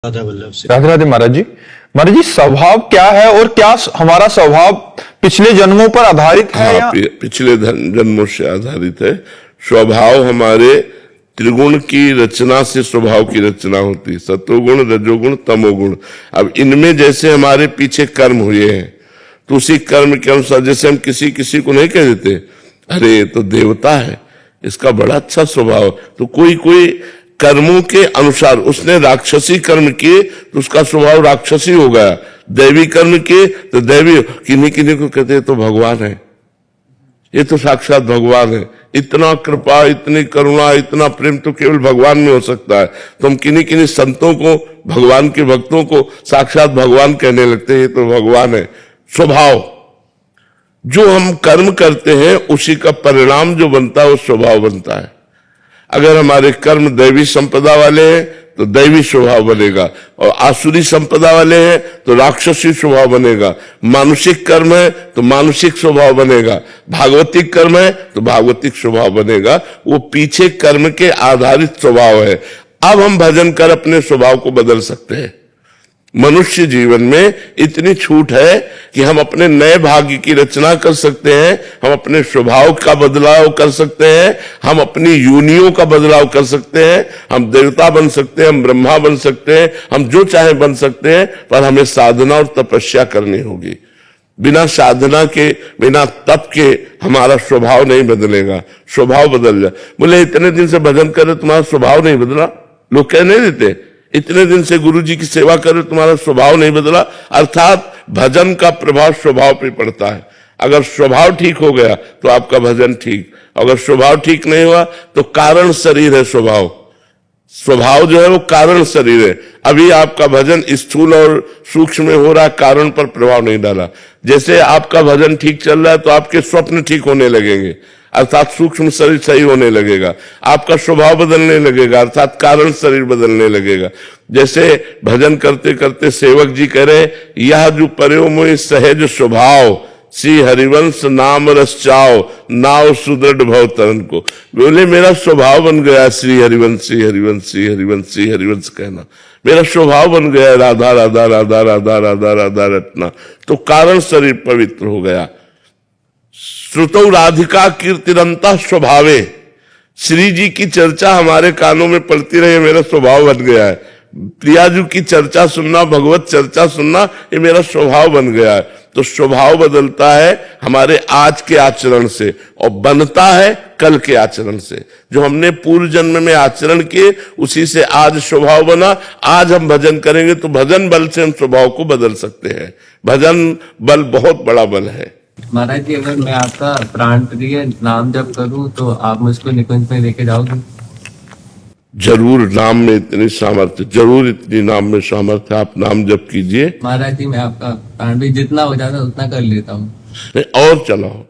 राधा वल्लभ से। राधे राधे महाराज जी। महाराज जी, स्वभाव क्या है और क्या हमारा स्वभाव पिछले जन्मों पर आधारित है? या पिछले जन्मों से आधारित है। स्वभाव हमारे त्रिगुण की रचना से स्वभाव की रचना होती है, सतोगुण, रजोगुण, तमोगुण। अब इनमें जैसे हमारे पीछे कर्म हुए हैं तो उसी कर्म के अनुसार, जैसे हम किसी किसी को नहीं कह देते अरे ये तो देवता है, इसका बड़ा अच्छा स्वभाव, तो कोई कोई कर्मों के अनुसार उसने राक्षसी कर्म किए तो उसका स्वभाव राक्षसी हो गया, दैवी कर्म किए तो दैवी। किन्हीं किन्हीं को कहते हैं तो भगवान है, ये तो साक्षात भगवान है। इतना कृपा, इतनी करुणा, इतना प्रेम तो केवल भगवान में हो सकता है। तो हम किन्हीं किन्हीं संतों को, भगवान के भक्तों को साक्षात भगवान कहने लगते हैं, ये तो भगवान है। स्वभाव, जो हम कर्म करते हैं उसी का परिणाम जो बनता है वो स्वभाव बनता है। अगर हमारे कर्म दैवी संपदा वाले हैं तो दैवी स्वभाव बनेगा, और आसुरी संपदा वाले हैं तो राक्षसी स्वभाव बनेगा। मानुषिक कर्म है तो मानुषिक स्वभाव बनेगा, भागवतिक कर्म है तो भागवतिक स्वभाव बनेगा। वो पीछे कर्म के आधारित स्वभाव है। अब हम भजन कर अपने स्वभाव को बदल सकते हैं। मनुष्य जीवन में इतनी छूट है कि हम अपने नए भाग्य की रचना कर सकते हैं, हम अपने स्वभाव का बदलाव कर सकते हैं, हम अपनी योनियों का बदलाव कर सकते हैं, हम देवता बन सकते हैं, हम ब्रह्मा बन सकते हैं, हम जो चाहे बन सकते हैं, पर हमें साधना और तपस्या करनी होगी। बिना साधना के, बिना तप के हमारा स्वभाव नहीं बदलेगा। स्वभाव बदल जाए। बोले इतने दिन से भजन करे तुम्हारा स्वभाव नहीं बदला, लोग कह नहीं देते इतने दिन से गुरु जी की सेवा करे तुम्हारा स्वभाव नहीं बदला। अर्थात भजन का प्रभाव स्वभाव पे पड़ता है। अगर स्वभाव ठीक हो गया तो आपका भजन ठीक, अगर स्वभाव ठीक नहीं हुआ तो कारण शरीर है स्वभाव। स्वभाव जो है वो कारण शरीर है। अभी आपका भजन स्थूल और सूक्ष्म में हो रहा, कारण पर प्रभाव नहीं डाला। जैसे आपका भजन ठीक चल रहा है तो आपके स्वप्न ठीक होने लगेंगे, अर्थात सूक्ष्म शरीर सही होने लगेगा, आपका स्वभाव बदलने लगेगा, अर्थात कारण शरीर बदलने लगेगा। जैसे भजन करते करते सेवक जी कह रहे, यह जो पर्यो मोहि सहज स्वभाव, श्री हरिवंश नाम रस चाओ, नाव सुदृढ़ भव तरन को। बोले मेरा स्वभाव बन गया श्री हरिवंश, श्री हरिवंश, श्री हरिवंश, श्री हरिवंश कहना मेरा स्वभाव बन गया। राधा राधा राधा राधा राधा राधा रटना, तो कारण शरीर पवित्र हो गया। श्रुतौ राधिका कीर्तिरंता स्वभावे, श्री जी की चर्चा हमारे कानों में पड़ती रहे, मेरा स्वभाव बन गया है। प्रियाजू की चर्चा सुनना, भगवत चर्चा सुनना, ये मेरा स्वभाव बन गया है। तो स्वभाव बदलता है हमारे आज के आचरण से और बनता है कल के आचरण से। जो हमने पूर्व जन्म में आचरण किए उसी से आज स्वभाव बना। आज हम भजन करेंगे तो भजन बल से हम स्वभाव को बदल सकते हैं। भजन बल बहुत बड़ा बल है। महाराज जी, अगर मैं आपका प्राण प्रिय नाम जप करूं तो आप मुझको निकुंज में लेके जाओगे? जरूर, नाम में इतनी सामर्थ्य, जरूर इतनी नाम में सामर्थ्य, आप नाम जप कीजिए। महाराज जी, मैं आपका प्राण भी जितना हो जाता है उतना कर लेता हूँ। और चलाओ,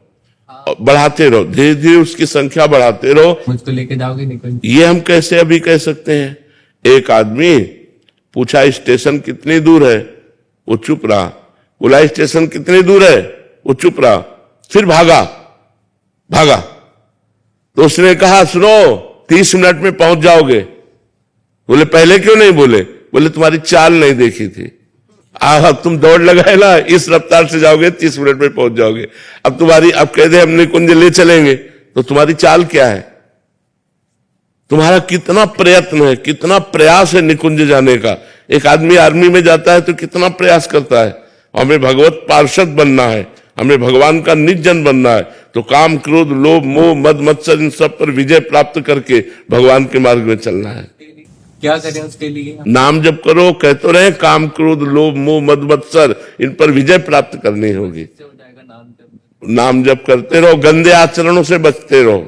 बढ़ाते रहो, धीरे धीरे उसकी संख्या बढ़ाते रहो। मुझको लेके जाओगे निकुंज? ये हम कैसे अभी कह सकते हैं? एक आदमी पूछा स्टेशन कितनी दूर है, वो चुप रहा। बोला स्टेशन कितनी दूर है, वो चुप रहा। फिर भागा तो उसने कहा सुनो 30 मिनट में पहुंच जाओगे। बोले पहले क्यों नहीं बोले? बोले तुम्हारी चाल नहीं देखी थी। अब तुम दौड़ लगाए ना, इस रफ्तार से जाओगे 30 मिनट में पहुंच जाओगे। अब कह दे हम निकुंज ले चलेंगे तो तुम्हारी चाल क्या है? तुम्हारा कितना प्रयत्न है, कितना प्रयास है निकुंज जाने का। एक आदमी आर्मी में जाता है तो कितना प्रयास करता है। हमें भगवत पार्षद बनना है, हमें भगवान का निज जन बनना है, तो काम, क्रोध, लोभ, मोह, मद, मत्सर, इन सब पर विजय प्राप्त करके भगवान के मार्ग में चलना है। क्या करें उसके लिए? नाम जप करो, कहते रहे काम, क्रोध, लोभ, मोह, मद, मत्सर, इन पर विजय प्राप्त करनी होगी। नाम जप करते रहो, गंदे आचरणों से बचते रहो।